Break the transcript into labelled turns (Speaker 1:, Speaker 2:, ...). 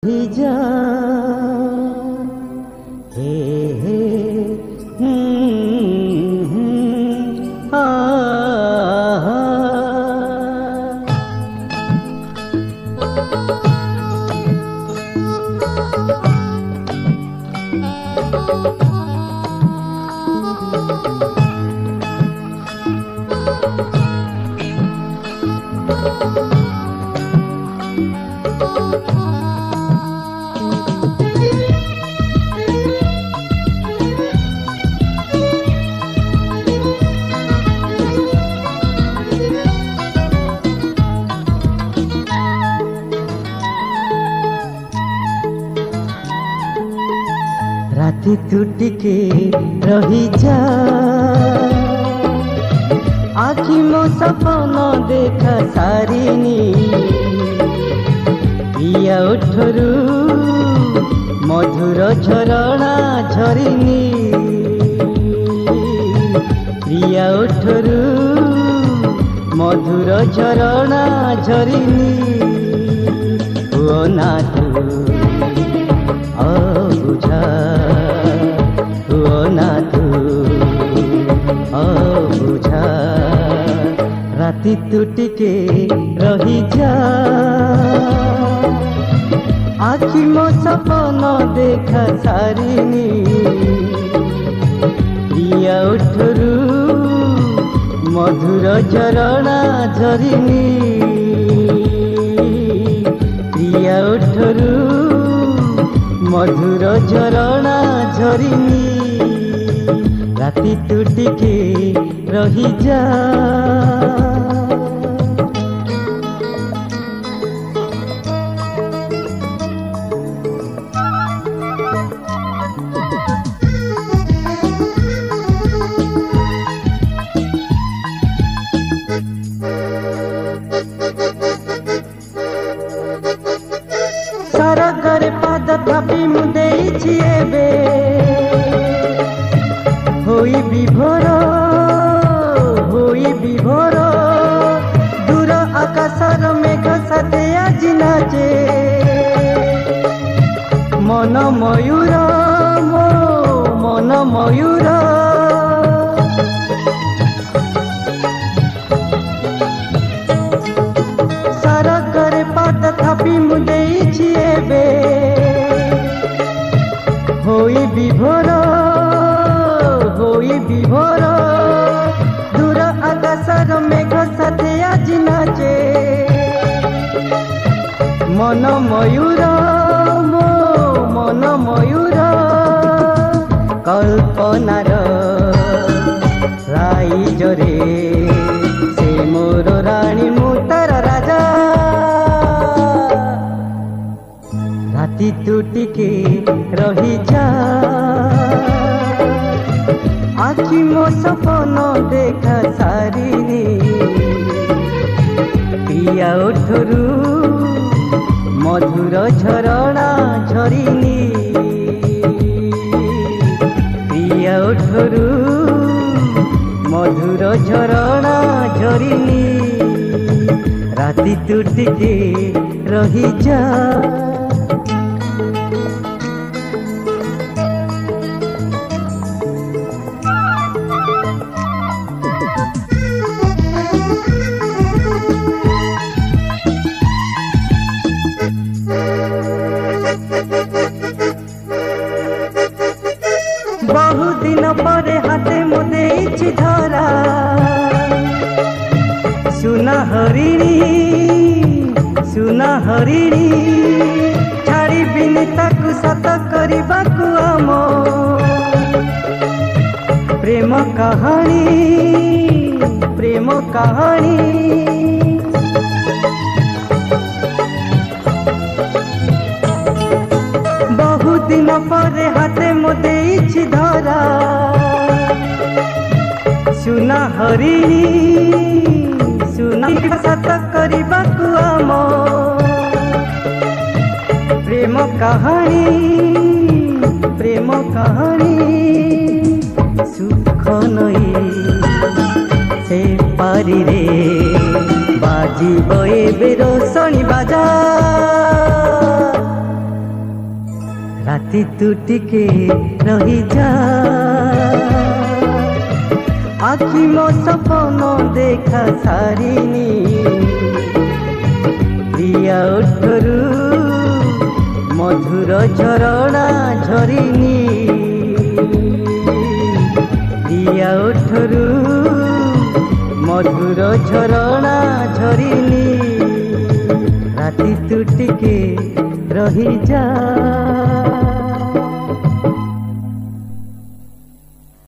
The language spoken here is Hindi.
Speaker 1: ही जा हे हे आ राती तू टिके रही जा आखि मो सपना देखा सारिनी पिया उठरू मधुर झरणा झरिनी पिया उठरू मधुर झरणा झरिनी ओ ना तू बुझा ना तू बुझा राती तू टिके रही जा आखि मो सपना देखा सारिनी पिया उठरू मधुर झरणा झरिनी पिया उठरू मधुर झरणा झरिनी राती तू टिके रही जा सरगरे पाद थापी मु देइछि एबे होई विभोर दूर आकाशर मेघ साथे आजि नाचे मन मयूर मो मन मयूर सरगरे पाद थापी मु देइछि एबे होई विभोर दूर आकाशर मेघ साथे आजि नाचे मन मयूर मो मन मयूर कल्पनार राइजरे से मोर रानी मु तार राजा राती तू टिके रही जा आखि मो सपना देखा सारिनी पिया उठरू मधुर झरणा झरिनी पिया उठरू मधुर झरणा झरिनी राती तू टिके रही जा बहु दिन परे हाथे मु देइछि धरा सुना हरिणी छाड़ी बिनी ताकू सत करबाकू आम प्रेम कहानी बहु दिन परे हाथे मु देइछि धरा सुना हरिणी सत करबाकू आम प्रेम कहानी सुख नई से पारी रे बाजी बे रोशनी बाजा राति तू टिके रही जा आखि मो सपन देखा सारिनी प्रिया ओठरू मधुर झरणा झरिनी प्रिया ओठरू मधुर झरणा झरिनी राति तू टिके रही जा।